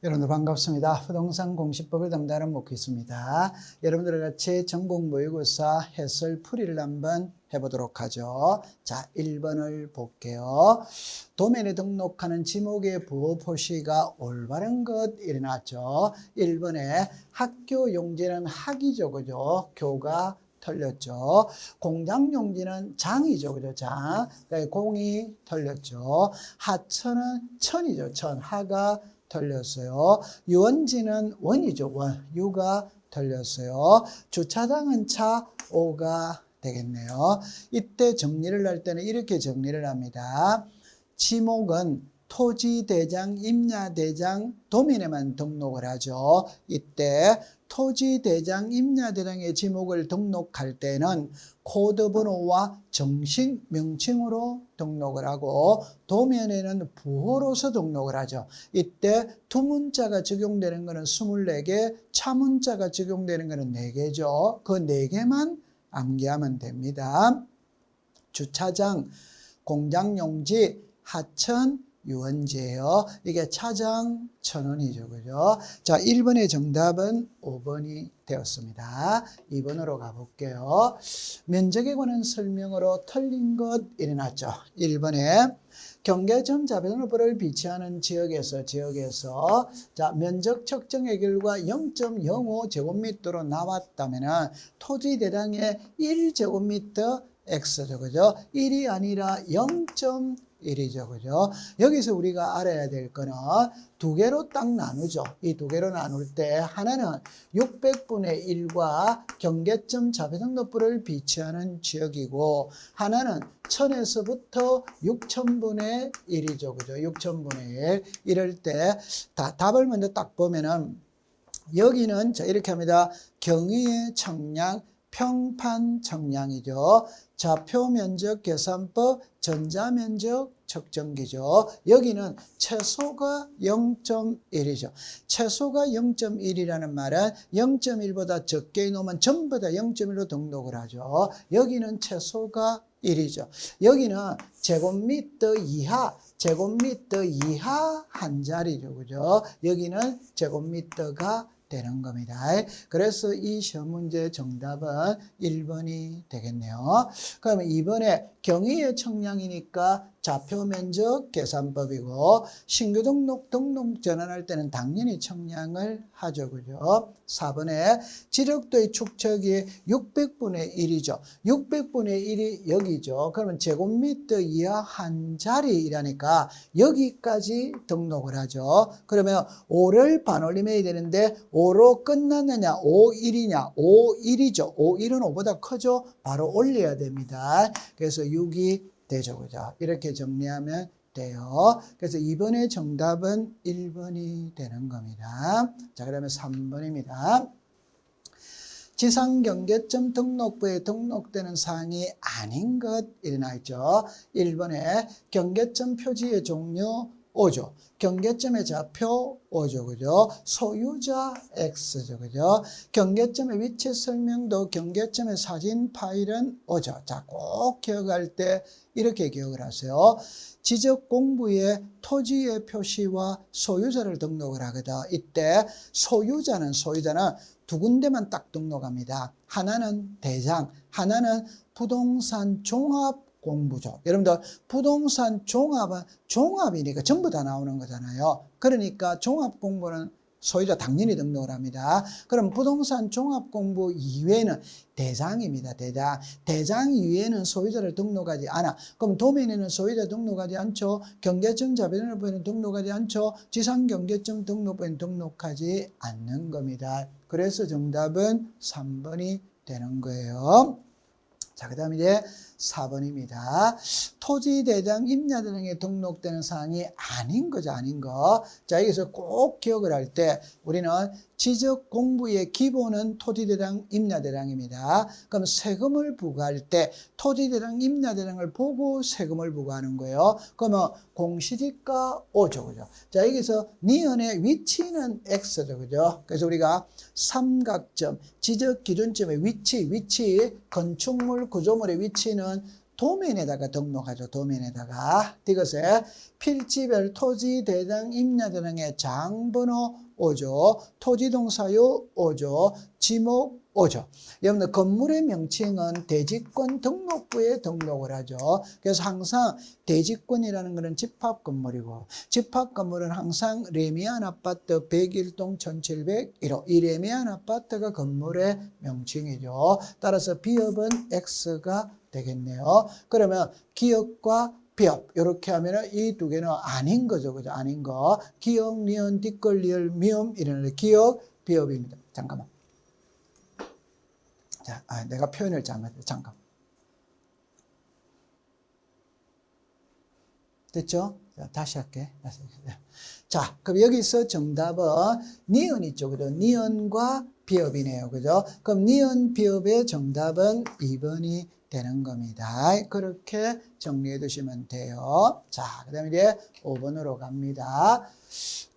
여러분들 반갑습니다. 부동산 공시법을 담당하는 목희수입니다. 여러분들과 같이 전국 모의고사 해설 풀이를 한번 해보도록 하죠. 자, 1번을 볼게요. 도면에 등록하는 지목의 부호 표시가 올바른 것 일어났죠. 1번에 학교 용지는 학이죠, 그죠? 교가 틀렸죠. 공장 용지는 장이죠, 그죠? 장. 공이 틀렸죠. 하천은 천이죠, 천. 하가 틀렸어요. 유원지는 원이죠, 원. 유가 틀렸어요. 주차장은 차, 오가 되겠네요. 이때 정리를 할 때는 이렇게 정리를 합니다. 지목은 토지대장, 임야대장, 도면에만 등록을 하죠. 이때 토지대장, 임야대장의 지목을 등록할 때는 코드번호와 정식 명칭으로 등록을 하고 도면에는 부호로서 등록을 하죠. 이때 두문자가 적용되는 것은 24개, 차문자가 적용되는 것은 4개죠. 그 4개만 암기하면 됩니다. 주차장, 공장용지, 하천, 유원지예요. 이게 차장 1,000원이죠. 그죠? 자, 1번의 정답은 5번이 되었습니다. 2번으로 가볼게요. 면적에 관한 설명으로 틀린 것 일어났죠. 1번에 경계점 자변호를 비치하는 지역에서 자, 면적 측정의 결과 0.05제곱미터로 나왔다면 토지 대장의 1제곱미터 X죠. 그죠? 1이 아니라 0.1이죠. 그죠? 여기서 우리가 알아야 될 거는 두 개로 딱 나누죠. 이 두 개로 나눌 때 하나는 600분의 1과 경계점 자배등록부를 비치하는 지역이고 하나는 1000에서부터 6000분의 1이죠. 그죠? 6000분의 1. 이럴 때 답을 먼저 딱 보면은 여기는 자 이렇게 합니다. 경의의 청량, 평판 청량이죠. 좌표 면적 계산법, 전자면적 측정기죠. 여기는 최소가 0.1이죠. 최소가 0.1이라는 말은 0.1보다 적게 놓으면 전부 다 0.1로 등록을 하죠. 여기는 최소가 1이죠. 여기는 제곱미터 이하 한 자리죠. 그죠? 여기는 제곱미터가 되는 겁니다. 그래서 이 시험 문제 정답은 1번이 되겠네요. 그러면 2번에 경의의 청량이니까 좌표 면적 계산법이고 신규 등록 전환할 때는 당연히 청량을 하죠. 그죠? 4번에 지력도의 축척이 600분의 1이죠. 600분의 1이 여기죠. 그러면 제곱미터 이하 한 자리라니까 여기까지 등록을 하죠. 그러면 5를 반올림해야 되는데 5로 끝났느냐 5, 1이냐 5, 1이죠. 5, 1은 5보다 크죠. 바로 올려야 됩니다. 그래서 6이 되죠. 그죠? 이렇게 정리하면 돼요. 그래서 2번의 정답은 1번이 되는 겁니다. 자, 그러면 3번입니다. 지상경계점 등록부에 등록되는 사항이 아닌 것 일어나 있죠. 1번에 경계점 표지의 종류 O죠. 경계점의 좌표 O죠. 그죠? 소유자 X죠. 그죠? 경계점의 위치 설명도 경계점의 사진 파일은 O죠. 자, 꼭 기억할 때 이렇게 기억을 하세요. 지적 공부에 토지의 표시와 소유자를 등록을 하거든. 이때 소유자는 두 군데만 딱 등록합니다. 하나는 대장, 하나는 부동산 종합 공부죠. 여러분들 부동산 종합은 종합이니까 전부 다 나오는 거잖아요. 그러니까 종합 공부는 소유자 당연히 등록을 합니다. 그럼 부동산 종합 공부 이외에는 대장입니다. 대장 이외에는 소유자를 등록하지 않아. 그럼 도면에는 소유자 등록하지 않죠. 경계점 자변호부에는 등록하지 않죠. 지상경계점 등록부에는 등록하지 않는 겁니다. 그래서 정답은 3번이 되는 거예요. 자, 그 다음에 이제 4번입니다. 토지대장, 임야대장에 등록되는 사항이 아닌 거죠, 아닌 거. 자, 여기서 꼭 기억을 할 때 우리는 지적 공부의 기본은 토지대장, 임야대장입니다. 그럼 세금을 부과할 때 토지대장, 임야대장을 보고 세금을 부과하는 거예요. 그러면 공시지가 O죠, 그죠? 자, 여기서 니은의 위치는 X죠, 그죠? 그래서 우리가 삼각점, 지적 기준점의 위치, 건축물, 구조물의 위치는 도면에다가 등록하죠. 도면에다가. 이것에 필지별 토지 대당 임야대 등의 장번호 오죠. 토지동사유 오죠. 지목 오죠. 여러분들 건물의 명칭은 대지권 등록부에 등록을 하죠. 그래서 항상 대지권이라는 것은 집합 건물이고 집합 건물은 항상 레미안 아파트 101동 1701호 이 레미안 아파트가 건물의 명칭이죠. 따라서 비읍은 X가 되겠네요. 그러면 기역과 비읍 이렇게 하면은 이 두 개는 아닌 거죠. 그죠? 아닌 거. 기역, 니은, 뒷글, 리을, 미음 이런 기역, 비읍입니다. 잠깐만. 자, 내가 표현을 잘못했어. 잠깐. 됐죠? 자, 다시 할게. 자, 그럼 여기서 정답은 니은 있죠. 그죠? 니은과 비읍이네요. 그죠? 그럼 니은, 비읍의 정답은 2번이 되는 겁니다. 그렇게 정리해 두시면 돼요. 자, 그 다음에 이제 5번으로 갑니다.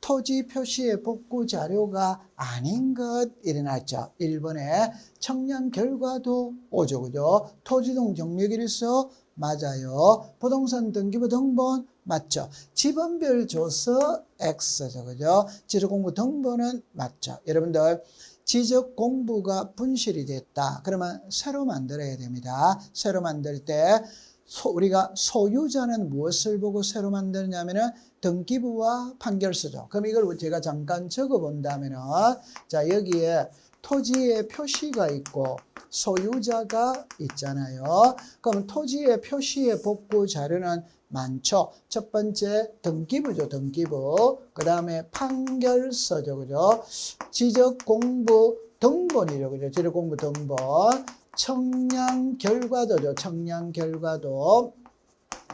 토지 표시의 복구 자료가 아닌 것 일어났죠. 1번에 청량 결과도 오죠. 그죠? 토지동 정력일서 맞아요. 부동산 등기부 등본 맞죠. 지번별 조서 X죠. 그죠? 지적공부 등본은 맞죠. 여러분들 지적 공부가 분실이 됐다. 그러면 새로 만들어야 됩니다. 새로 만들 때 우리가 소유자는 무엇을 보고 새로 만드냐면은 등기부와 판결서죠. 그럼 이걸 제가 잠깐 적어 본다면은 자, 여기에 토지의 표시가 있고 소유자가 있잖아요. 그럼 토지의 표시의 복구 자료는 많죠. 첫 번째 등기부죠. 등기부. 그 다음에 판결서죠. 그죠? 지적공부 등본이죠. 그죠? 지적공부 등본. 청량 결과도죠. 청량 결과도.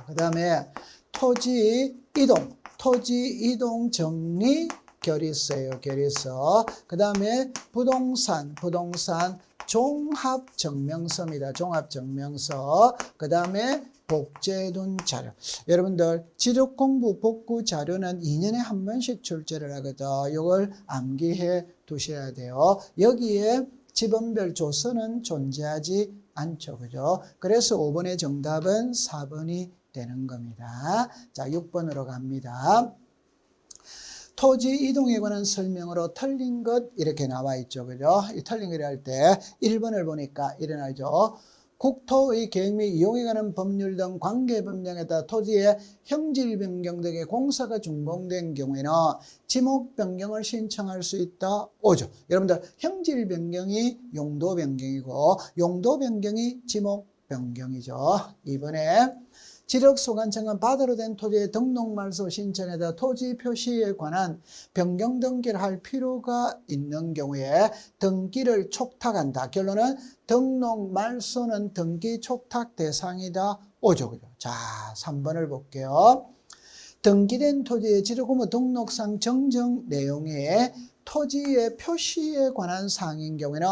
그 다음에 토지 이동 정리 결의서예요. 결의서. 그 다음에 부동산 종합증명서입니다. 종합증명서. 그 다음에 복제돈 자료. 여러분들 지적공부 복구 자료는 2년에 한 번씩 출제를 하거든. 이걸 암기해 두셔야 돼요. 여기에 지번별 조서는 존재하지 않죠. 그죠? 그래서 5번의 정답은 4번이 되는 겁니다. 자, 6번으로 갑니다. 토지 이동에 관한 설명으로 틀린 것 이렇게 나와 있죠. 그죠? 이 틀린 걸 할 때 1번을 보니까 일어나죠. 국토의 계획 및 이용에 관한 법률 등 관계법령에 따라 토지의 형질 변경 등의 공사가 준공된 경우에는 지목 변경을 신청할 수 있다. 오죠. 여러분들 형질 변경이 용도 변경이고 용도 변경이 지목 변경이죠. 이번에 지력소관청은 바다로 된 토지의 등록말소 신청에 따라 토지 표시에 관한 변경 등기를 할 필요가 있는 경우에 등기를 촉탁한다. 결론은 등록말소는 등기 촉탁 대상이다. 오죠. 자, 3번을 볼게요. 등기된 토지의 지력의무 등록상 정정 내용에 토지의 표시에 관한 사항인 경우에는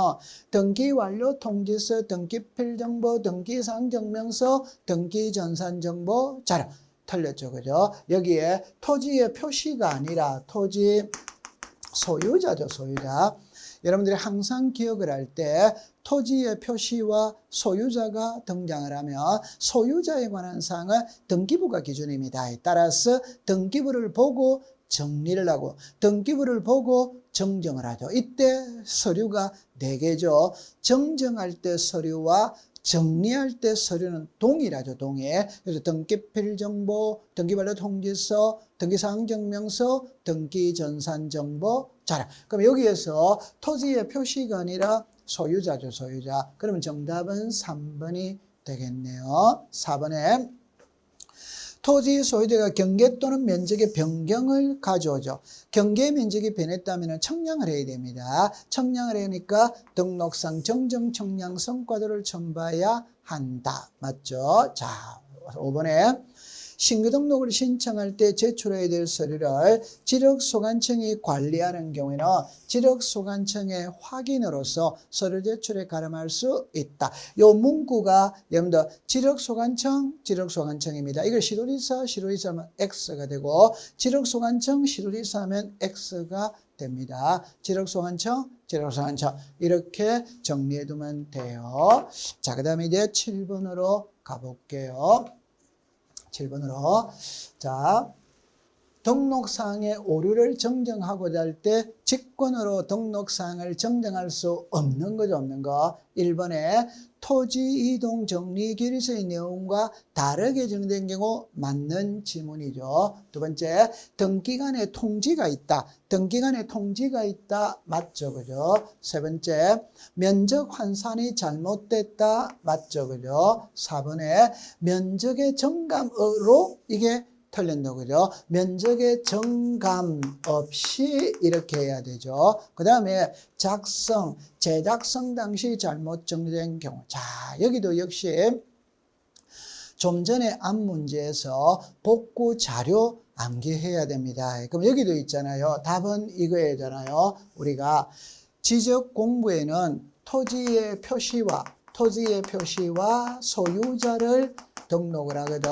등기 완료 통지서, 등기 필정보, 등기 상정명서, 등기 전산정보 자료. 틀렸죠. 그죠? 여기에 토지의 표시가 아니라 토지 소유자죠. 소유자. 여러분들이 항상 기억을 할 때 토지의 표시와 소유자가 등장을 하면 소유자에 관한 사항은 등기부가 기준입니다. 따라서 등기부를 보고 정리를 하고 등기부를 보고 정정을 하죠. 이때 서류가 4개죠. 정정할 때 서류와 정리할 때 서류는 동일하죠. 동일. 그래서 등기필정보, 등기반려 통지서, 등기사항증명서, 등기전산정보 자료. 그럼 여기에서 토지의 표시가 아니라 소유자죠. 소유자. 그러면 정답은 3번이 되겠네요. 4번에 토지 소유자가 경계 또는 면적의 변경을 가져오죠. 경계 면적이 변했다면 청량을 해야 됩니다. 청량을 하니까 등록상 정정 청량 성과도를 첨부해야 한다. 맞죠? 자, 5번에 신규 등록을 신청할 때 제출해야 될 서류를 지력소관청이 관리하는 경우에는 지력소관청의 확인으로서 서류 제출에 가름할 수 있다. 이 문구가 여러분들 지력소관청입니다. 이걸 시도지사 하면 X가 되고 지력소관청, 시도지사 하면 X가 됩니다. 지력소관청, 지력소관청 이렇게 정리해두면 돼요. 자, 그 다음에 이제 7번으로 가볼게요. 7번으로. 자, 등록사항의 오류를 정정하고자 할 때 직권으로 등록사항을 정정할 수 없는 거죠, 없는 거. 1번에 토지 이동 정리 결의서의 내용과 다르게 정리된 경우 맞는 지문이죠. 두 번째, 등기간에 통지가 있다. 등기간에 통지가 있다. 맞죠, 그죠? 세 번째, 면적 환산이 잘못됐다. 맞죠, 그죠? 4번에 면적의 정감으로 이게 틀린다고 그죠? 면적의 정감 없이 이렇게 해야 되죠. 그 다음에 작성, 제작성 당시 잘못 정리된 경우. 자, 여기도 역시 좀 전에 앞 문제에서 복구 자료 암기해야 됩니다. 그럼 여기도 있잖아요. 답은 이거잖아요. 우리가 지적 공부에는 토지의 표시와 소유자를 등록을 하거든.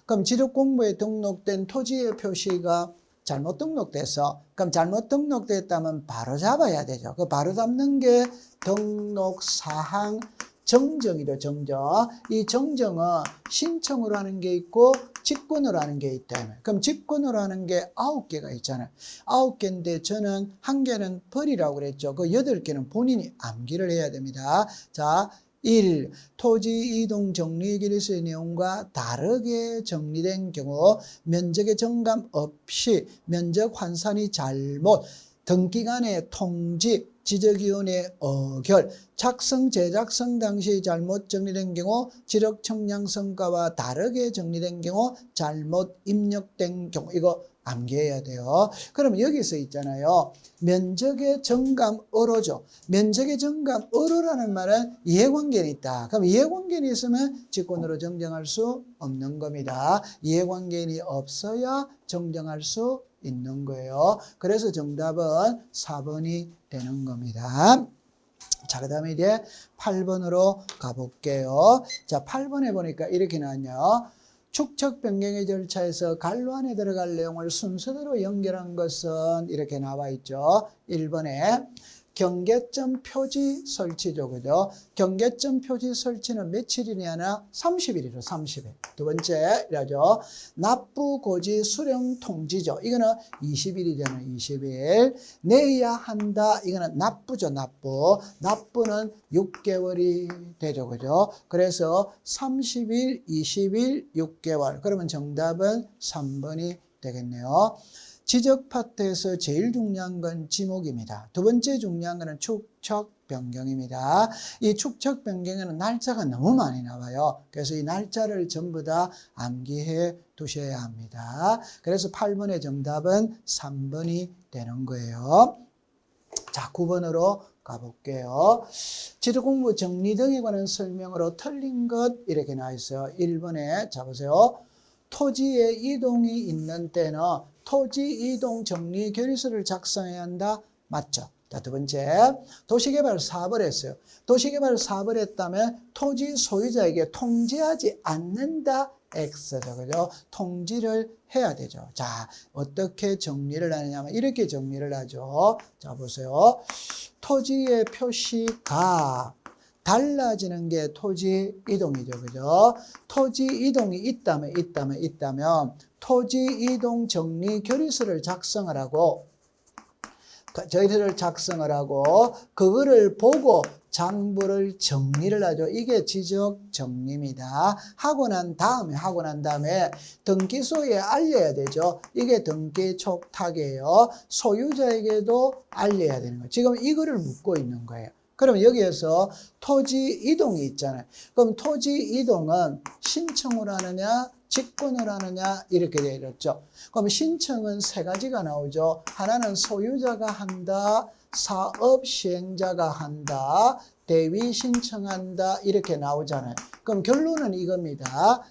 그럼 지적 공부에 등록된 토지의 표시가 잘못 등록돼서, 그럼 잘못 등록됐다면 바로 잡아야 되죠. 그 바로 잡는 게 등록사항 정정이죠, 정정. 이 정정은 신청으로 하는 게 있고 직권으로 하는 게 있다면. 그럼 직권으로 하는 게 9개가 있잖아요. 9개인데 저는 1개는 버리라고 그랬죠. 그 8개는 본인이 암기를 해야 됩니다. 자, 1. 토지 이동 정리 결의서의 내용과 다르게 정리된 경우 면적의 정감 없이 면적 환산이 잘못 등기간의 통지 지적위원회 어결 작성 제작성 당시 잘못 정리된 경우 지력 청량 성과와 다르게 정리된 경우 잘못 입력된 경우 이거 암기해야 돼요. 그럼 여기서 있잖아요. 면적의 정감어로죠. 면적의 정감어로라는 말은 이해관계는 있다. 그럼 이해관계는 있으면 직권으로 정정할 수 없는 겁니다. 이해관계는 없어야 정정할 수 있는 거예요. 그래서 정답은 4번이 되는 겁니다. 자, 그 다음에 이제 8번으로 가볼게요. 자, 8번에 보니까 이렇게 나왔네요. 축척 변경의 절차에서 갈로 안에 들어갈 내용을 순서대로 연결한 것은 이렇게 나와 있죠. 1번에 경계점 표지 설치죠. 그죠? 경계점 표지 설치는 며칠이냐나 30일이죠. 30일. 두 번째, 이라죠. 납부 고지 수령 통지죠. 이거는 20일이잖아요. 20일. 내야 한다. 이거는 납부죠. 납부. 납부는 6개월이 되죠. 그죠? 그래서 30일, 20일, 6개월. 그러면 정답은 3번이 되겠네요. 지적 파트에서 제일 중요한 건 지목입니다. 두 번째 중요한 건 축척 변경입니다. 이 축척 변경에는 날짜가 너무 많이 나와요. 그래서 이 날짜를 전부 다 암기해 두셔야 합니다. 그래서 8번의 정답은 3번이 되는 거예요. 자, 9번으로 가볼게요. 지도공부 정리 등에 관한 설명으로 틀린 것 이렇게 나와 있어요. 1번에 자 보세요. 토지에 이동이 있는 때는 토지 이동 정리 결의서를 작성해야 한다. 맞죠? 자, 두 번째, 도시개발 사업을 했어요. 도시개발 사업을 했다면 토지 소유자에게 통지하지 않는다. X죠. 그죠? 통지를 해야 되죠. 자, 어떻게 정리를 하느냐면 이렇게 정리를 하죠. 자, 보세요. 토지의 표시가 달라지는 게 토지 이동이죠. 그죠? 토지 이동이 있다면 토지 이동 정리 결의서를 작성을 하고 저희들을 작성을 하고 그거를 보고 장부를 정리를 하죠. 이게 지적 정리입니다. 하고 난 다음에 등기소에 알려야 되죠. 이게 등기 촉탁이에요. 소유자에게도 알려야 되는 거예요. 지금 이거를 묻고 있는 거예요. 그럼 여기에서 토지 이동이 있잖아요. 그럼 토지 이동은 신청을 하느냐 직권을 하느냐 이렇게 되어 있죠. 그럼 신청은 세 가지가 나오죠. 하나는 소유자가 한다, 사업 시행자가 한다, 대위 신청한다 이렇게 나오잖아요. 그럼 결론은 이겁니다.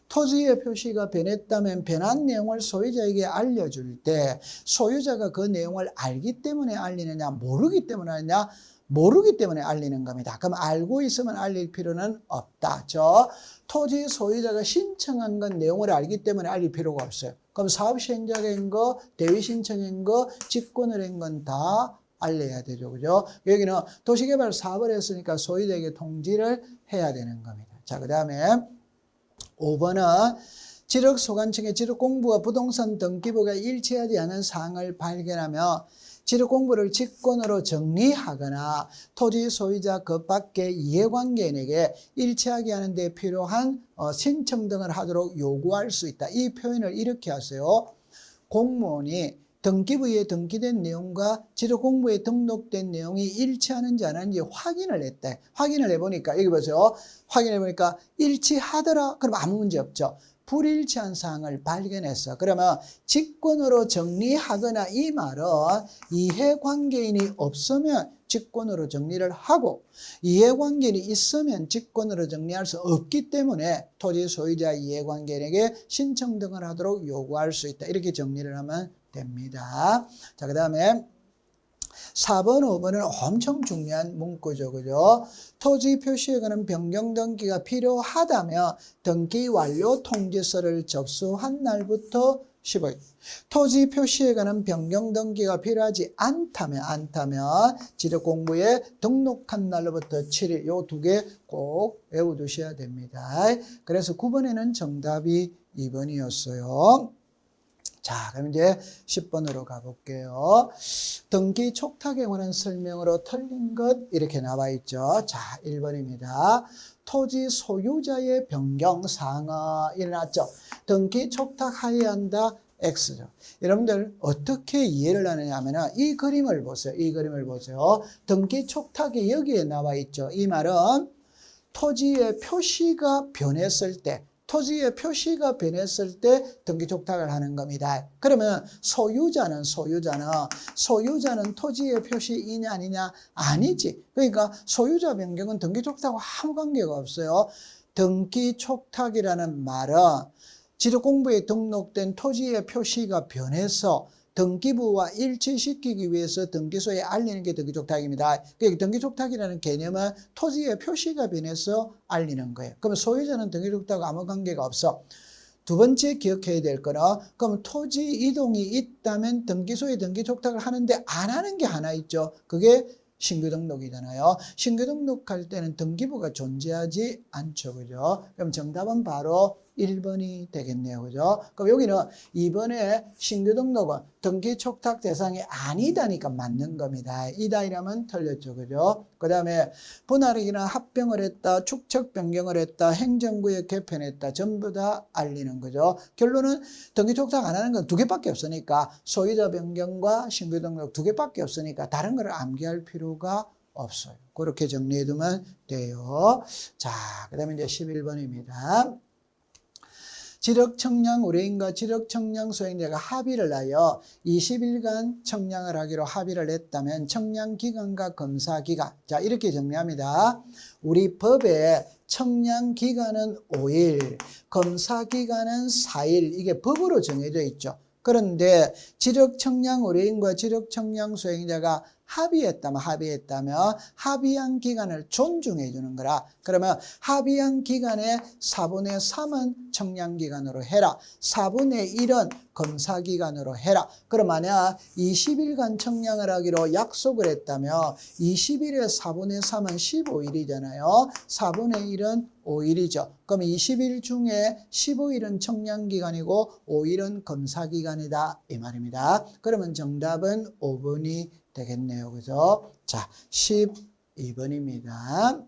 토지의 표시가 변했다면 변한 내용을 소유자에게 알려줄 때 소유자가 그 내용을 알기 때문에 알리느냐 모르기 때문에 알리느냐 모르기 때문에 알리는 겁니다. 그럼 알고 있으면 알릴 필요는 없다. 토지 소유자가 신청한 건 내용을 알기 때문에 알릴 필요가 없어요. 그럼 사업 시행자가 한 거, 대위 신청한 거, 직권을 한 건 다 알려야 되죠. 그죠? 여기는 도시개발 사업을 했으니까 소유자에게 통지를 해야 되는 겁니다. 자, 그 다음에 5번은 지력소관청의 지력공부와 부동산 등기부가 일치하지 않은 사항을 발견하며 지력공부를 직권으로 정리하거나 토지 소유자 그 밖의 이해관계인에게 일치하게 하는 데 필요한 신청 등을 하도록 요구할 수 있다. 이 표현을 이렇게 하세요. 공무원이 등기부에 등기된 내용과 지력공부에 등록된 내용이 일치하는지 안 하는지 확인을 했대. 확인을 해보니까 여기 보세요. 확인해보니까 일치하더라. 그럼 아무 문제 없죠. 불일치한 사항을 발견했어. 그러면 직권으로 정리하거나 이 말은 이해관계인이 없으면 직권으로 정리를 하고 이해관계인이 있으면 직권으로 정리할 수 없기 때문에 토지 소유자 이해관계인에게 신청 등을 하도록 요구할 수 있다. 이렇게 정리를 하면 됩니다. 자, 그 다음에 4번, 5번은 엄청 중요한 문구죠. 그죠? 토지 표시에 관한 변경 등기가 필요하다면 등기 완료 통지서를 접수한 날부터 15일. 토지 표시에 관한 변경 등기가 필요하지 않다면 지력공부에 등록한 날로부터 7일. 요 두 개 꼭 외워두셔야 됩니다. 그래서 9번에는 정답이 2번이었어요. 자, 그럼 이제 10번으로 가볼게요. 등기 촉탁에 관한 설명으로 틀린 것 이렇게 나와 있죠. 자, 1번입니다. 토지 소유자의 변경사항은 일어났죠. 등기 촉탁하여야 한다. X죠. 여러분들 어떻게 이해를 하느냐 하면 이 그림을 보세요. 이 그림을 보세요. 등기 촉탁이 여기에 나와 있죠. 이 말은 토지의 표시가 변했을 때 토지의 표시가 변했을 때 등기 촉탁을 하는 겁니다. 그러면 소유자는 토지의 표시이냐 아니냐? 아니지. 그러니까 소유자 변경은 등기 촉탁하고 아무 관계가 없어요. 등기 촉탁이라는 말은 지력공부에 등록된 토지의 표시가 변해서 등기부와 일치시키기 위해서 등기소에 알리는 게 등기촉탁입니다. 그러니까 등기촉탁이라는 개념은 토지의 표시가 변해서 알리는 거예요. 그러면 소유자는 등기촉탁과 아무 관계가 없어. 두 번째 기억해야 될 거는 그럼 토지 이동이 있다면 등기소에 등기촉탁을 하는데 안 하는 게 하나 있죠. 그게 신규 등록이잖아요. 신규 등록할 때는 등기부가 존재하지 않죠. 그죠? 그럼 정답은 바로 1번이 되겠네요. 그죠? 그럼 여기는 2번에 신규 등록은 등기 촉탁 대상이 아니다니까 맞는 겁니다. 이다 이러면 틀렸죠. 그죠? 그 다음에 분할이나 합병을 했다, 축척 변경을 했다, 행정구역 개편했다. 전부 다 알리는 거죠. 결론은 등기 촉탁 안 하는 건 두 개밖에 없으니까 소유자 변경과 신규 등록 두 개밖에 없으니까 다른 걸 암기할 필요가 없어요. 그렇게 정리해 두면 돼요. 자, 그 다음에 이제 11번입니다. 지력청량 의뢰인과 지력청량 수행자가 합의를 하여 20일간 청량을 하기로 합의를 했다면 청량기간과 검사기간, 자 이렇게 정리합니다. 우리 법에 청량기간은 5일, 검사기간은 4일, 이게 법으로 정해져 있죠. 그런데 지력청량 의뢰인과 지력청량 수행자가 합의했다면 합의한 기간을 존중해 주는 거라. 그러면 합의한 기간의 4분의 3은 청량기간으로 해라. 4분의 1은 검사기간으로 해라. 그럼 만약 20일간 청량을 하기로 약속을 했다면 20일에 4분의 3은 15일이잖아요. 4분의 1은 5일이죠. 그럼 20일 중에 15일은 청량기간이고 5일은 검사기간이다 이 말입니다. 그러면 정답은 5번이 되겠네요. 그죠? 자, 12번입니다.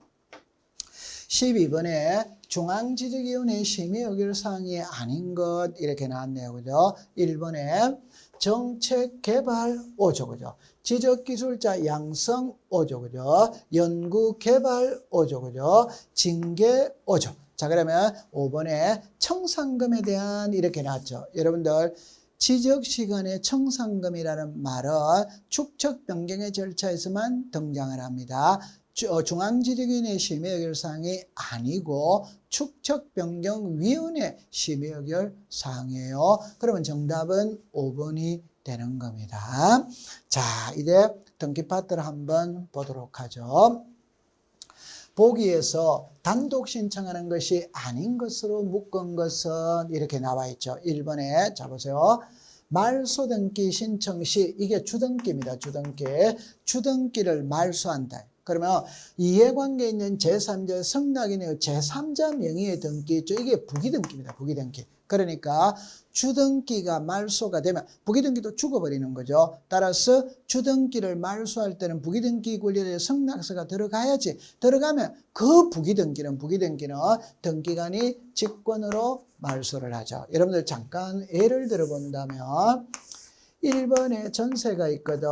12번에 중앙지적위원회 심의 의결 사항이 아닌 것 이렇게 나왔네요. 그죠? 1번에 정책개발 5조. 그죠? 지적기술자 양성 5조. 그죠? 연구개발 5조. 그죠? 징계 5조. 자, 그러면 5번에 청산금에 대한 이렇게 나왔죠. 여러분들 지적시간의 청산금이라는 말은 축척 변경의 절차에서만 등장을 합니다. 중앙지적위원회 심의의결사항이 아니고 축척변경위원회 심의의결사항이에요. 그러면 정답은 5번이 되는 겁니다. 자, 이제 등기 파트를 한번 보도록 하죠. 보기에서 단독 신청하는 것이 아닌 것으로 묶은 것은 이렇게 나와 있죠. 1번에 자 보세요. 말소 등기 신청 시 이게 주등기입니다. 주등기. 주등기를 말소한다. 그러면 이해관계에 있는 제3자의 승낙인의 제3자 명의의 등기 있죠. 이게 부기등기입니다. 부기등기. 그러니까 주등기가 말소가 되면 부기등기도 죽어버리는 거죠. 따라서 주등기를 말소할 때는 부기등기 권리에 승낙서가 들어가야지. 들어가면 그 부기등기는 등기관이 직권으로 말소를 하죠. 여러분들 잠깐 예를 들어본다면 1번에 전세가 있거든.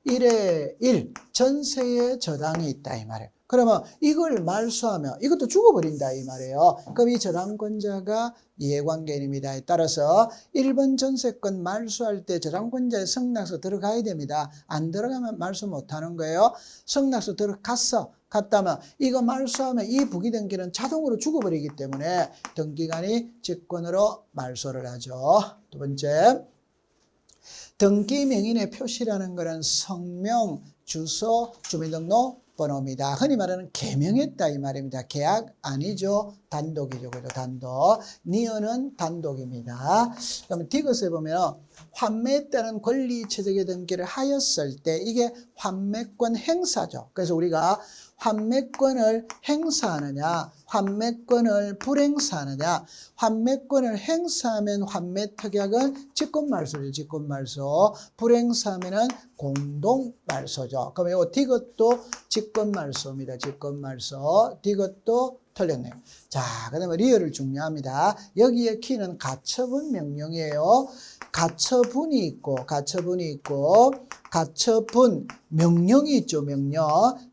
1에 1 전세의 저당이 있다 이 말이에요. 그러면 이걸 말소하면 이것도 죽어버린다 이 말이에요. 그럼 이 저당권자가 이해관계인입니다. 따라서 1번 전세권 말소할 때 저당권자의 승낙서 들어가야 됩니다. 안 들어가면 말소 못하는 거예요. 승낙서 갔다면 이거 말소하면 이 부기등기는 자동으로 죽어버리기 때문에 등기관이 직권으로 말소를 하죠. 두 번째, 등기 명인의 표시라는 것은 성명, 주소, 주민등록번호입니다. 흔히 말하는 개명했다 이 말입니다. 계약 아니죠. 단독이죠. 그죠? 단독. 니은은 단독입니다. 그러면 디귿에 보면 환매했다는 권리체적의 등기를 하였을 때 이게 환매권 행사죠. 그래서 우리가 환매권을 행사하느냐, 환매권을 불행사하느냐, 환매권을 행사하면 환매특약은 직권말소죠. 직권말소. 불행사하면 공동말소죠. 그럼 이 디귿도 직권말소입니다. 직권말소. 디귿도 틀렸네요. 자, 그 다음에 리얼을 중요합니다. 여기에 키는 가처분 명령이에요. 가처분이 있고, 가처분 명령이 있죠. 명령.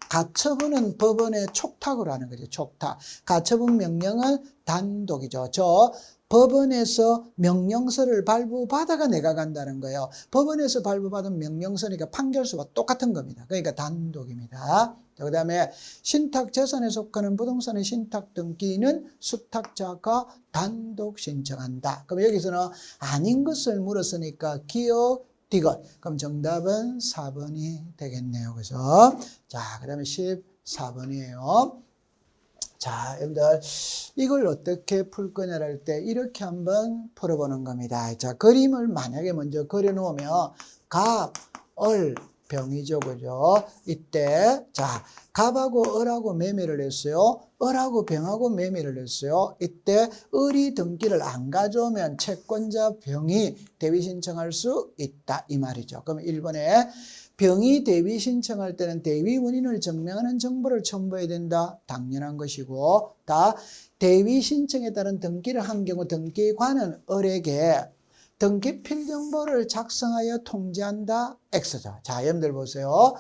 가처분은 법원의 촉탁을 하는 거죠. 촉탁. 가처분 명령은 단독이죠. 저 법원에서 명령서를 발부받아가 내가 간다는 거예요. 법원에서 발부받은 명령서니까 판결서와 똑같은 겁니다. 그러니까 단독입니다. 그 다음에 신탁재산에 속하는 부동산의 신탁 등기는 수탁자가 단독 신청한다. 그럼 여기서는 아닌 것을 물었으니까 기억, 디귿. 그럼 정답은 4번이 되겠네요. 그죠? 자, 그 다음에 14번이에요. 자, 여러분들 이걸 어떻게 풀 거냐를 할 때 이렇게 한번 풀어보는 겁니다. 자, 그림을 만약에 먼저 그려놓으면 갑, 얼, 병이죠. 그죠? 이때 자, 갑하고 을하고 매매를 했어요. 을하고 병하고 매매를 했어요. 이때 을이 등기를 안 가져오면 채권자 병이 대위 신청할 수 있다 이 말이죠. 그럼 1번에 병이 대위 신청할 때는 대위 원인을 증명하는 정보를 첨부해야 된다. 당연한 것이고, 대위 신청에 따른 등기를 한 경우 등기관은 을에게 등기 필정보를 작성하여 통지한다. X죠. 자, 여러분들 보세요.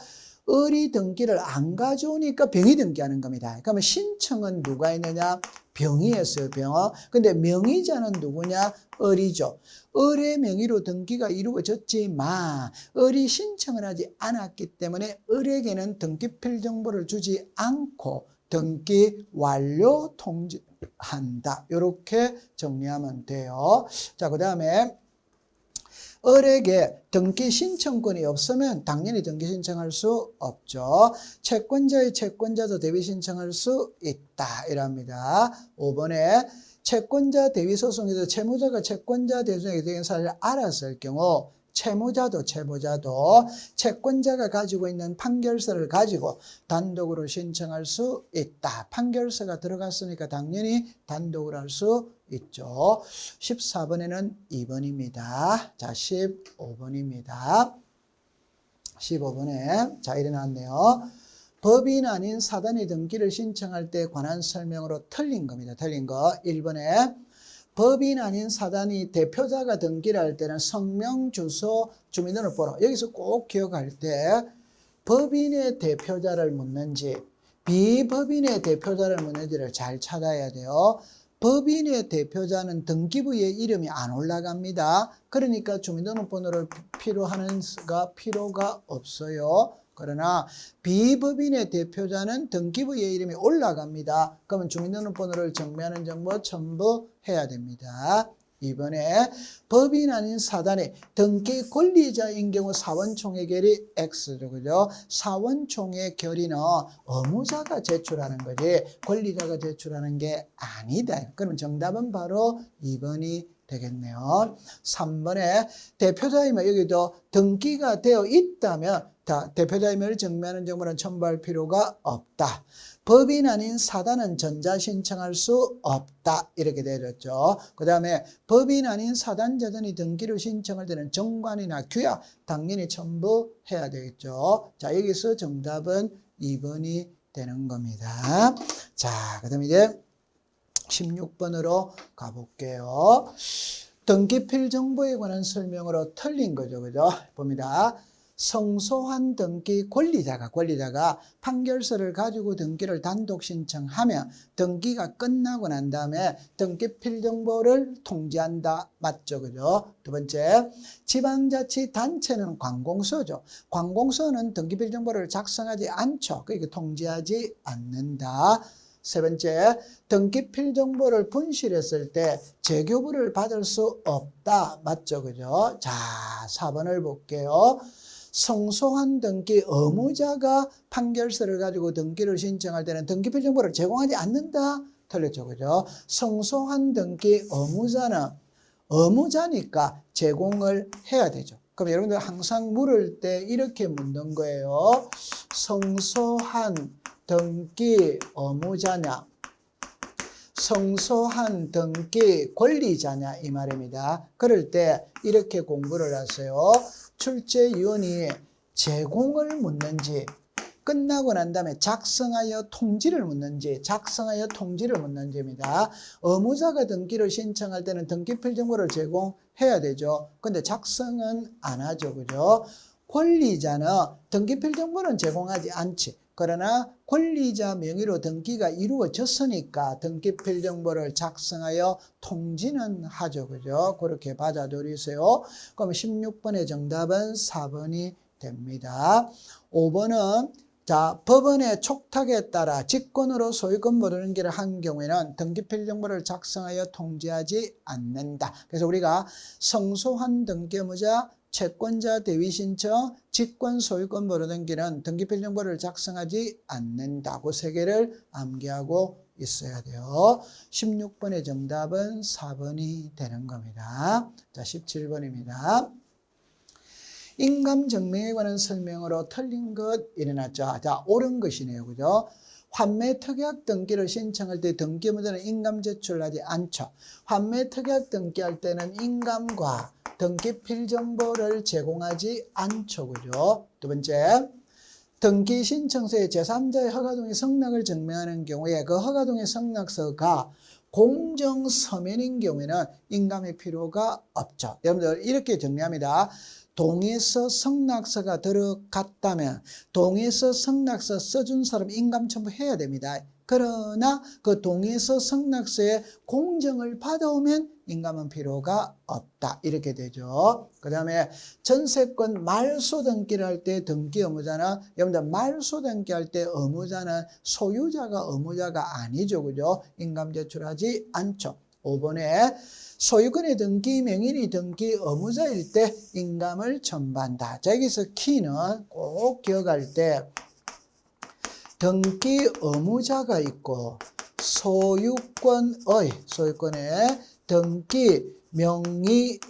을이 등기를 안 가져오니까 병이 등기하는 겁니다. 그러면 신청은 누가 했느냐? 병이 했어요. 병. 근데 명의자는 누구냐? 을이죠. 을의 명의로 등기가 이루어졌지만 을이 신청을 하지 않았기 때문에 을에게는 등기 필정보를 주지 않고 등기 완료 통지한다. 이렇게 정리하면 돼요. 자, 그 다음에 을에게 등기 신청권이 없으면 당연히 등기 신청할 수 없죠. 채권자의 채권자도 대위 신청할 수 있다. 이랍니다. 5번에 채권자 대위 소송에서 채무자가 채권자 대소송에 대한 사실을 알았을 경우 채무자도 채권자가 가지고 있는 판결서를 가지고 단독으로 신청할 수 있다. 판결서가 들어갔으니까 당연히 단독으로 할 수 있죠. 14번에는 2번입니다. 자, 15번입니다. 15번에 자, 일어났네요. 법인 아닌 사단이 등기를 신청할 때 관한 설명으로 틀린 겁니다. 틀린 거. 1번에 법인 아닌 사단이 대표자가 등기를 할 때는 성명, 주소, 주민등록번호. 여기서 꼭 기억할 때 법인의 대표자를 묻는지 비법인의 대표자를 묻는지를 잘 찾아야 돼요. 법인의 대표자는 등기부에 이름이 안 올라갑니다. 그러니까 주민등록번호를 필요가 없어요. 그러나 비법인의 대표자는 등기부에 이름이 올라갑니다. 그러면 주민등록번호를 정비하는 정보 첨부해야 됩니다. 2번에 법인 아닌 사단이 등기 권리자인 경우 사원총회 결의 X죠. 그죠? 사원총회 결의는 의무자가 제출하는 거지 권리자가 제출하는 게 아니다. 그럼 정답은 바로 2번이 되겠네요. 3번에 대표자임을 여기도 등기가 되어 있다면 대표자임을 증명하는 정보는 첨부할 필요가 없다. 법인 아닌 사단은 전자신청할 수 없다. 이렇게 되어졌죠. 그 다음에 법인 아닌 사단 재단이 등기를 신청할 때는 정관이나 규약 당연히 첨부해야 되겠죠. 자, 여기서 정답은 2번이 되는 겁니다. 자, 그 다음에 이제 16번으로 가볼게요. 등기필 정보에 관한 설명으로 틀린 거죠. 그죠? 봅니다. 성소한 등기 권리자가 판결서를 가지고 등기를 단독 신청하면 등기가 끝나고 난 다음에 등기필 정보를 통지한다. 맞죠? 그죠? 두 번째, 지방자치단체는 관공서죠. 관공서는 등기필 정보를 작성하지 않죠. 그러니까 통지하지 않는다. 세 번째, 등기필 정보를 분실했을 때 재교부를 받을 수 없다. 맞죠? 그죠? 자, 4번을 볼게요. 성소한 등기 의무자가 판결서를 가지고 등기를 신청할 때는 등기필 정보를 제공하지 않는다. 틀렸죠. 그죠? 성소한 등기 의무자니까 제공을 해야 되죠. 그럼 여러분들 항상 물을 때 이렇게 묻는 거예요. 성소한 등기 의무자냐, 성소한 등기 권리자냐 이 말입니다. 그럴 때 이렇게 공부를 하세요. 출제위원이 제공을 묻는지 끝나고 난 다음에 작성하여 통지를 묻는지입니다. 의무자가 등기를 신청할 때는 등기필 정보를 제공해야 되죠. 근데 작성은 안 하죠. 그죠? 권리자는 등기필 정보는 제공하지 않지. 그러나 권리자 명의로 등기가 이루어졌으니까 등기필 정보를 작성하여 통지는 하죠. 그죠? 그렇게 받아들이세요. 그럼 16번의 정답은 4번이 됩니다. 5번은 법원의 촉탁에 따라 직권으로 소유권 모르는기를 한 경우에는 등기필 정보를 작성하여 통지하지 않는다. 그래서 우리가 성소한 등기 의무자, 채권자 대위 신청, 직권 소유권 모르는기는 등기필 정보를 작성하지 않는다. 그 세 개를 암기하고 있어야 돼요. 16번의 정답은 4번이 되는 겁니다. 자, 17번입니다. 인감증명에 관한 설명으로 틀린 것 일어났죠. 자, 옳은 것이네요. 그죠? 환매특약 등기를 신청할 때 등기 의무자는 인감 제출하지 않죠. 환매특약 등기할 때는 인감과 등기필 정보를 제공하지 않죠. 그죠? 두 번째, 등기 신청서에 제3자의 허가동의 성락을 증명하는 경우에 그 허가동의 성락서가 공정 서면인 경우에는 인감의 필요가 없죠. 여러분들 이렇게 정리합니다. 동의서 성락서가 들어갔다면 동의서 성락서 써준 사람 인감 첨부해야 됩니다. 그러나 그 동의서 성락서에 공정을 받아오면 인감은 필요가 없다. 이렇게 되죠. 그 다음에 전세권 말소 등기를 할 때 등기 의무자는 여러분들 말소 등기할 때 의무자는 소유자가 의무자가 아니죠. 그죠? 인감 제출하지 않죠. 5번에 소유권의 등기 명인이 등기 의무자일 때 인감을 첨부한다. 자, 여기서 키는 꼭 기억할 때 등기 의무자가 있고 소유권의 등기 명의인이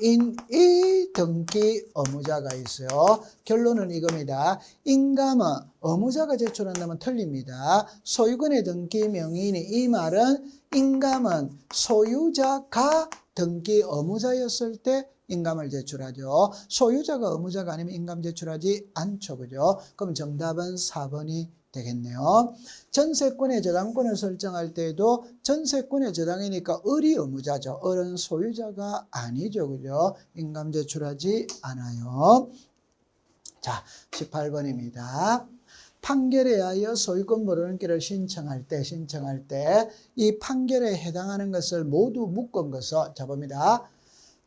등기 의무자가 있어요. 결론은 이겁니다. 인감은 의무자가 제출한다면 틀립니다. 소유권의 등기 명의인이 이 말은 인감은 소유자가 등기 의무자였을 때 인감을 제출하죠. 소유자가 의무자가 아니면 인감 제출하지 않죠. 그죠? 그럼 정답은 4번이 되겠네요. 전세권의 저당권을 설정할 때에도 전세권의 저당이니까 을이 의무자죠. 을은 소유자가 아니죠. 그죠? 인감 제출하지 않아요. 자, 18번입니다. 판결에 의하여 소유권 모르는기를 신청할 때 이 판결에 해당하는 것을 모두 묶은 것은 자 봅니다.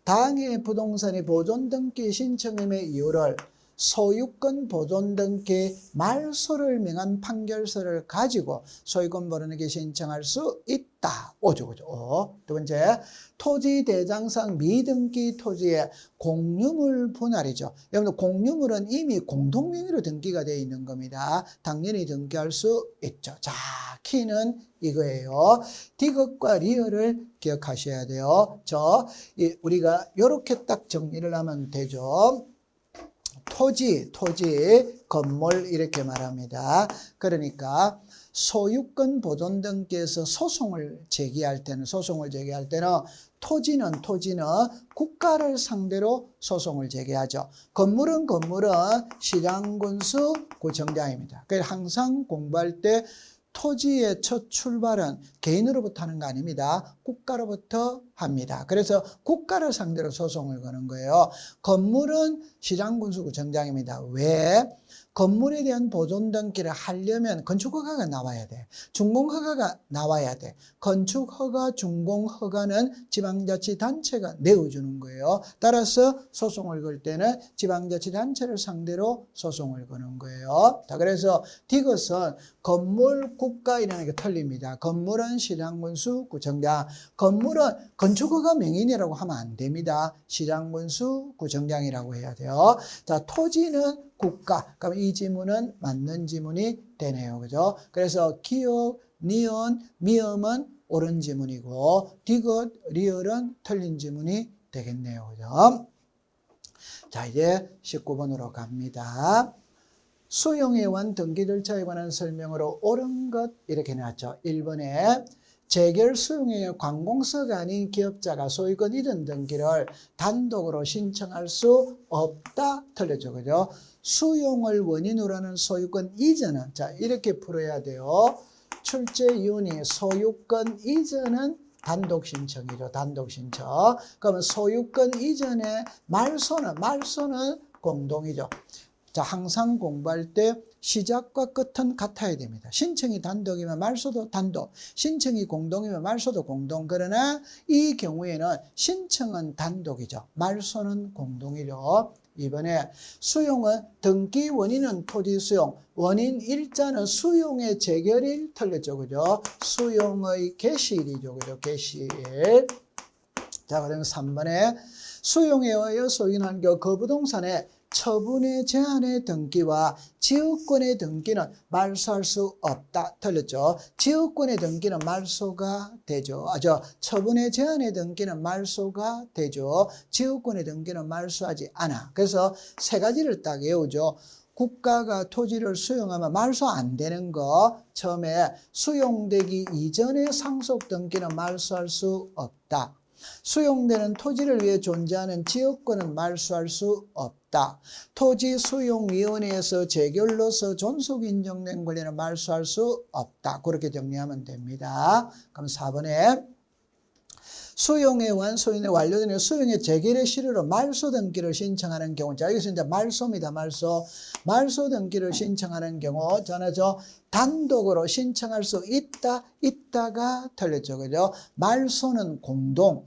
당해 부동산이 보존 등기 신청임의 이유를 소유권 보존 등기 말소를 명한 판결서를 가지고 소유권 보존에게 신청할 수 있다. 5죠. 그죠? 5. 두 번째, 토지 대장상 미등기 토지의 공유물 분할이죠. 여러분들 공유물은 이미 공동명의로 등기가 되어 있는 겁니다. 당연히 등기할 수 있죠. 자, 키는 이거예요. 디귿과 리얼을 기억하셔야 돼요. 우리가 이렇게 딱 정리를 하면 되죠. 토지, 건물 이렇게 말합니다. 그러니까 소유권 보존 등기에서 소송을 제기할 때는 토지는 국가를 상대로 소송을 제기하죠. 건물은 시장군수 구청장입니다. 그래서 항상 공부할 때 토지의 첫 출발은 개인으로부터 하는 거 아닙니다. 국가로부터 합니다. 그래서 국가를 상대로 소송을 거는 거예요. 건물은 시장군수구청장입니다. 왜? 건물에 대한 보존 등기를 하려면 건축허가가 나와야 돼. 준공허가가 나와야 돼. 건축허가, 준공허가는 지방자치단체가 내어주는 거예요. 따라서 소송을 걸 때는 지방자치단체를 상대로 소송을 거는 거예요. 자, 그래서 디귿은 건물, 국가 이라는 게 틀립니다. 건물은 시장군수, 구청장. 건물은 건축허가 명인이라고 하면 안 됩니다. 시장군수, 구청장이라고 해야 돼요. 자, 토지는 국가. 그럼 이 지문은 맞는 지문이 되네요. 그죠? 그래서 기역, 니은, 미음은 옳은 지문이고, 디귿, 리을은 틀린 지문이 되겠네요. 그죠? 자, 이제 19번으로 갑니다. 수용회원 등기 절차에 관한 설명으로 옳은 것 이렇게 나왔죠. 1번에 재결 수용회 관공서가 아닌 기업자가 소유권 이전 등기를 단독으로 신청할 수 없다. 틀렸죠. 그죠? 수용을 원인으로 하는 소유권 이전은, 자, 이렇게 풀어야 돼요. 출제 이윤이 소유권 이전은 단독 신청이죠. 단독 신청. 그러면 소유권 이전의 말소는 공동이죠. 자, 항상 공부할 때 시작과 끝은 같아야 됩니다. 신청이 단독이면 말소도 단독, 신청이 공동이면 말소도 공동. 그러나 이 경우에는 신청은 단독이죠. 말소는 공동이죠. 이번에 수용은 등기 원인은 토지 수용, 원인 일자는 수용의 재결일 틀렸죠. 그죠? 수용의 개시일이죠. 그죠? 개시일. 자, 그러면 3번에 수용에 의하여 소유한 거부동산의 처분의 제한의 등기와 지역권의 등기는 말소할 수 없다. 틀렸죠. 지역권의 등기는 말소가 되죠. 처분의 제한의 등기는 말소가 되죠. 지역권의 등기는 말소하지 않아. 그래서 세 가지를 딱 외우죠. 국가가 토지를 수용하면 말소 안 되는 거, 처음에 수용되기 이전의 상속 등기는 말소할 수 없다. 수용되는 토지를 위해 존재하는 지역권은 말소할 수 없다. 토지수용위원회에서 재결로서 존속 인정된 권리는 말소할 수 없다. 그렇게 정리하면 됩니다. 그럼 4번에 수용회원 소인의 완료된 수용의 재결의 실효로 말소 등기를 신청하는 경우, 자, 여기서 이제 말소입니다. 말소 등기를 신청하는 경우, 저는 단독으로 신청할 수 있다가 틀렸죠. 그죠? 말소는 공동,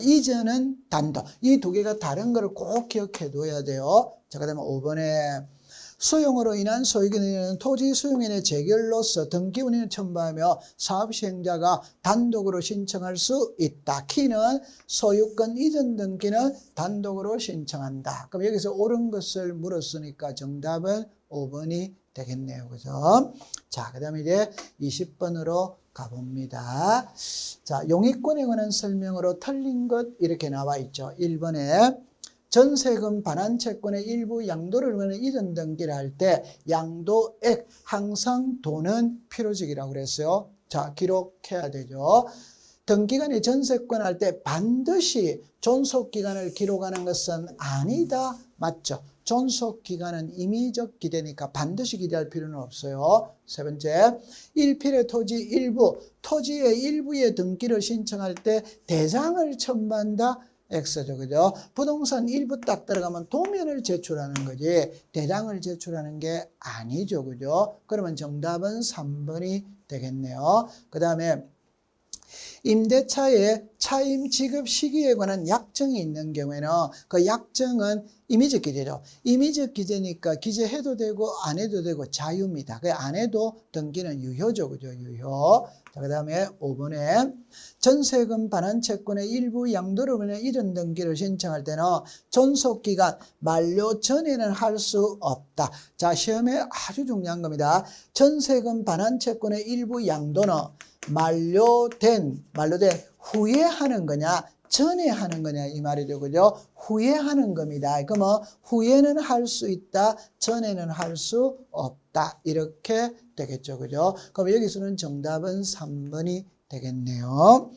이전은 단독. 이 두 개가 다른 걸 꼭 기억해 둬야 돼요. 자, 그 다음에 5번에 수용으로 인한 소유권은 토지 수용인의 재결로서 등기 운임을 첨부하며 사업 시행자가 단독으로 신청할 수 있다. 키는 소유권 이전 등기는 단독으로 신청한다. 그럼 여기서 옳은 것을 물었으니까 정답은 5번이 되겠네요. 그죠? 자, 그 다음에 이제 20번으로 가봅니다. 자, 용익권에 관한 설명으로 틀린 것 이렇게 나와 있죠. 1번에 전세금 반환채권의 일부 양도를 위한 이전 등기를 할 때 양도액 항상 돈은 필요적이라고 그랬어요. 자, 기록해야 되죠. 등기간에 전세권 할 때 반드시 존속기간을 기록하는 것은 아니다. 맞죠? 존속기간은 임의적 기대니까 반드시 기대할 필요는 없어요. 세 번째, 일필의 토지의 일부의 등기를 신청할 때 대장을 첨부한다. X죠. 그죠? 부동산 일부 딱 들어가면 도면을 제출하는 거지 대장을 제출하는 게 아니죠. 그죠? 그러면 정답은 3번이 되겠네요. 그 다음에 임대차의 차임 지급 시기에 관한 약정이 있는 경우에는 그 약정은 임의적 기재죠. 임의적 기재니까 기재해도 되고 안 해도 되고 자유입니다. 그 안 해도 등기는 유효죠. 그죠? 유효. 자, 그 다음에 5번에 전세금 반환 채권의 일부 양도로 인해 이런 등기를 신청할 때는 존속기간 만료 전에는 할 수 없다. 자, 시험에 아주 중요한 겁니다. 전세금 반환 채권의 일부 양도는 만료된 후에 하는 거냐 전에 하는 거냐 이 말이죠. 그죠? 후에 하는 겁니다. 그러면 후에는 할 수 있다, 전에는 할 수 없다. 이렇게 되겠죠. 그죠? 그럼 여기서는 정답은 3번이 되겠네요.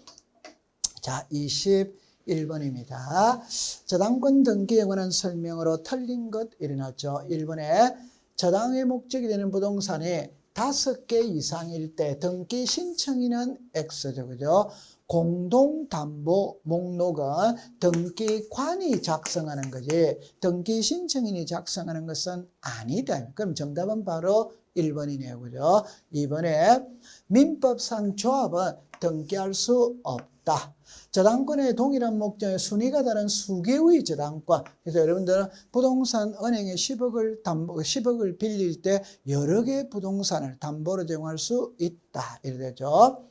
자, 21번입니다. 저당권 등기에 관한 설명으로 틀린 것 일어났죠. 1번에 저당의 목적이 되는 부동산이 5개 이상일 때 등기 신청인은 X죠. 그죠? 공동담보 목록은 등기관이 작성하는 거지 등기 신청인이 작성하는 것은 아니다. 그럼 정답은 바로 1번이네요. 그죠? 2번에 민법상 조합은 등기할 수 없다. 저당권의 동일한 목적의 순위가 다른 수개의 저당권. 그래서 여러분들은 부동산 은행에 10억을 빌릴 때 여러 개의 부동산을 담보로 제공할 수 있다. 이래 되죠.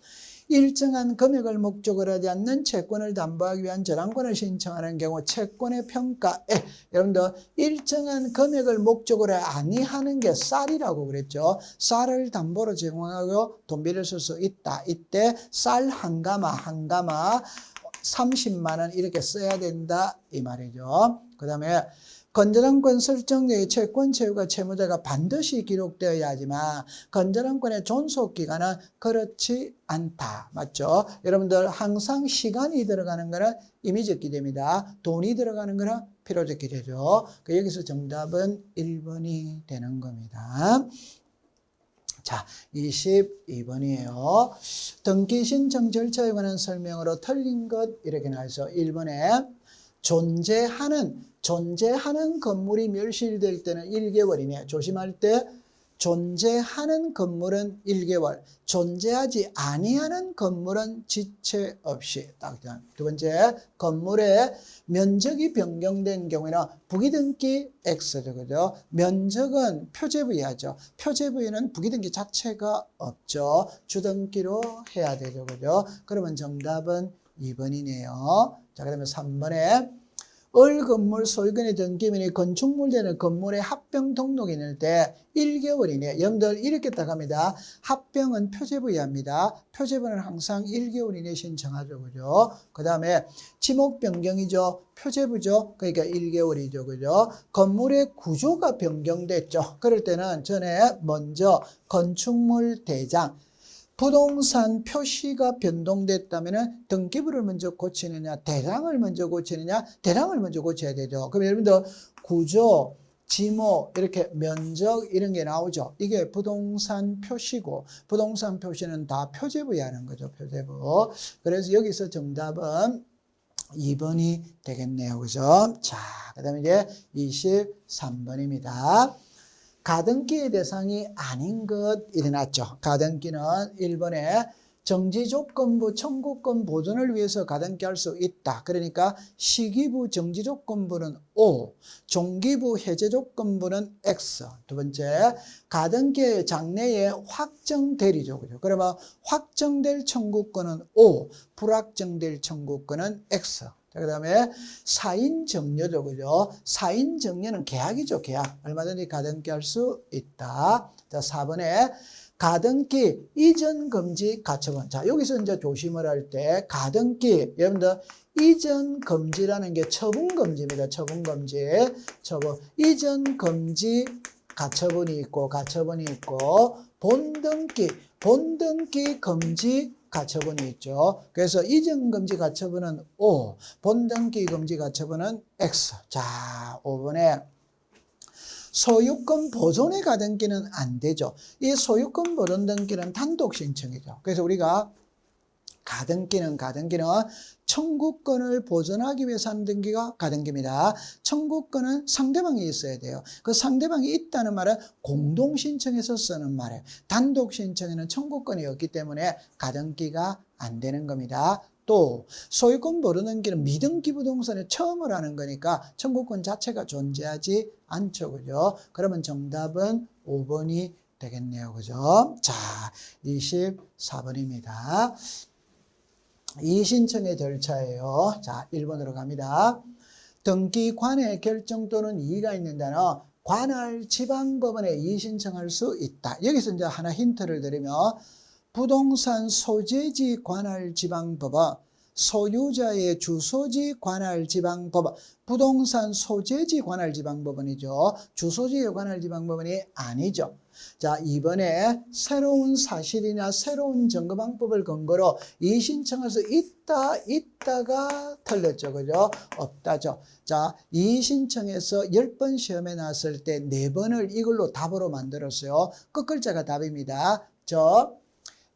일정한 금액을 목적으로 하지 않는 채권을 담보하기 위한 저당권을 신청하는 경우 채권의 평가에 여러분들 일정한 금액을 목적으로 아니하는 게 쌀이라고 그랬죠. 쌀을 담보로 제공하고 돈비를 쓸 수 있다. 이때 쌀 한 가마 30만 원 이렇게 써야 된다 이 말이죠. 그 다음에 건전한권 설정내의 채권 채유가 채무자가 반드시 기록되어야 하지만 건전한권의 존속기간은 그렇지 않다. 맞죠? 여러분들 항상 시간이 들어가는 거는 임의적 기재입니다. 돈이 들어가는 거는 필요적 기재죠. 여기서 정답은 1번이 되는 겁니다. 자, 22번이에요. 등기 신청 절차에 관한 설명으로 틀린 것 이렇게 나와서 1번에 존재하는 건물이 멸실될 때는 1개월이네. 조심할 때 존재하는 건물은 1개월, 존재하지 아니하는 건물은 지체 없이. 두 번째, 건물의 면적이 변경된 경우에는 부기등기 X죠. 그죠? 면적은 표제부여하죠. 표제부여는 부기등기 자체가 없죠. 주등기로 해야 되죠. 그죠? 그러면 정답은 2번이네요. 자, 그러면 3번에 건물 소유권의 등기민이 건축물 되는 건물의 합병 등록이 있을 때 1개월이네. 여러분들 이렇게 딱 합니다. 합병은 표제부여합니다. 표제부는 항상 1개월 이내 신청하죠. 그죠? 그 다음에 지목 변경이죠. 표제부죠. 그러니까 1개월이죠. 그죠? 건물의 구조가 변경됐죠. 그럴 때는 전에 먼저 건축물 대장 부동산 표시가 변동됐다면 등기부를 먼저 고치느냐 대장을 먼저 고치느냐 대장을 먼저 고쳐야 되죠. 그럼 여러분들 구조, 지목, 이렇게 면적 이런 게 나오죠. 이게 부동산 표시고 부동산 표시는 다 표제부에 하는 거죠. 표제부. 그래서 여기서 정답은 2번이 되겠네요. 그죠? 자, 그 다음에 이제 23번입니다. 가등기의 대상이 아닌 것 일어났죠. 가등기는 1번에 정지조건부 청구권 보존을 위해서 가등기할 수 있다. 그러니까 시기부 정지조건부는 O, 종기부 해제조건부는 X. 두 번째, 가등기의 장래에 확정되리죠. 그죠? 그러면 확정될 청구권은 O, 불확정될 청구권은 X. 그 다음에 사인정려죠. 그죠? 사인정려는 계약이죠. 계약. 얼마든지 가등기할 수 있다. 자, 4번에 가등기 이전 금지 가처분. 자, 여기서 이제 조심을 할 때 가등기 여러분들 이전 금지라는 게 처분 금지입니다. 처분 금지. 이전 금지 가처분이 있고 본등기 금지 가처분이 있죠. 그래서 이전 금지 가처분은 O, 본등기 금지 가처분은 X. 자, 5번에 소유권 보존의 가등기는 안 되죠. 이 소유권 보존 등기는 단독 신청이죠. 그래서 우리가 가등기는 청구권을 보존하기 위해서 하는 등기가 가등기입니다. 청구권은 상대방이 있어야 돼요. 그 상대방이 있다는 말은 공동신청에서 쓰는 말이에요. 단독신청에는 청구권이 없기 때문에 가등기가 안 되는 겁니다. 또 소유권 모르는 길은 미등기 부동산에 처음을 하는 거니까 청구권 자체가 존재하지 않죠. 그죠? 그러면 정답은 5번이 되겠네요. 그죠? 자, 24번입니다. 이의신청의 절차예요. 자, 1번으로 갑니다. 등기 관할 결정 또는 이의가 있는 단어 관할 지방법원에 이의신청할 수 있다. 여기서 이제 하나 힌트를 드리면 부동산 소재지 관할 지방법원, 소유자의 주소지 관할 지방법원, 부동산 소재지 관할 지방법원이죠. 주소지에 관할 지방법원이 아니죠. 자, 이번에 새로운 사실이나 새로운 증거 방법을 근거로 이의신청할 수 있다가 틀렸죠. 그죠? 없다죠. 자, 이의신청에서 10번 시험에 나왔을 때 4번을 이걸로 답으로 만들었어요. 끝글자가 답입니다.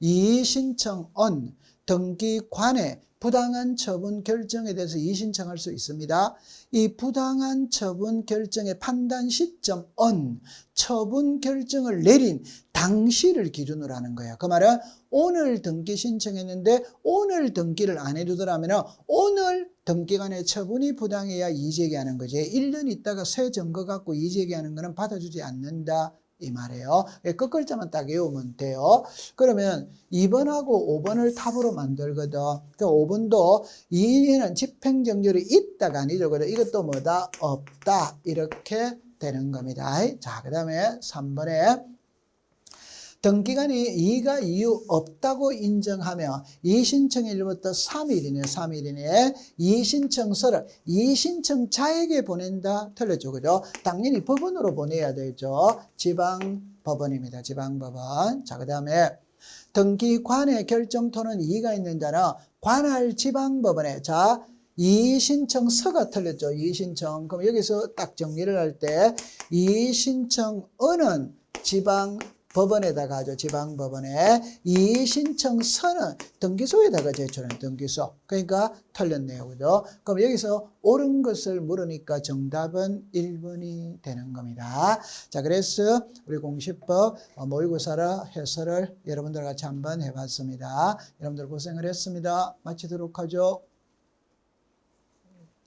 이의신청은 등기관에 부당한 처분 결정에 대해서 이의신청할 수 있습니다. 이 부당한 처분 결정의 판단 시점은 처분 결정을 내린 당시를 기준으로 하는 거예요. 그 말은 오늘 등기 신청했는데 오늘 등기를 안 해두더라면 오늘 등기관의 처분이 부당해야 이의제기하는 거지. 1년 있다가 새 증거 갖고 이의제기하는 거는 받아주지 않는다. 이 말이에요. 끝글자만 딱 외우면 돼요. 그러면 2번하고 5번을 답으로 만들거든. 그 5번도 이의에는 집행정결이 있다가 아니죠. 이것도 뭐다? 없다. 이렇게 되는 겁니다. 자, 그 다음에 3번에 등기관이 이의가 이유 없다고 인정하며 이의신청일부터 3일이네. 3일이네. 이의신청서를 이의신청자에게 보낸다. 틀렸죠. 그죠? 당연히 법원으로 보내야 되죠. 지방법원입니다. 지방법원. 자, 그 다음에 등기관의 결정토는 이의가 있는 자는 관할 지방법원에 자 이의신청서가 틀렸죠. 이의신청. 그럼 여기서 딱 정리를 할 때 이의신청은은 지방법원에다가 하죠. 지방법원에. 이의신청서는 등기소에다가 제출하는 등기소. 그러니까 틀렸네요. 그죠? 그럼 여기서 옳은 것을 물으니까 정답은 1번이 되는 겁니다. 자, 그래서 우리 공시법 모의고사를 해설을 여러분들 같이 한번 해봤습니다. 여러분들 고생을 했습니다. 마치도록 하죠.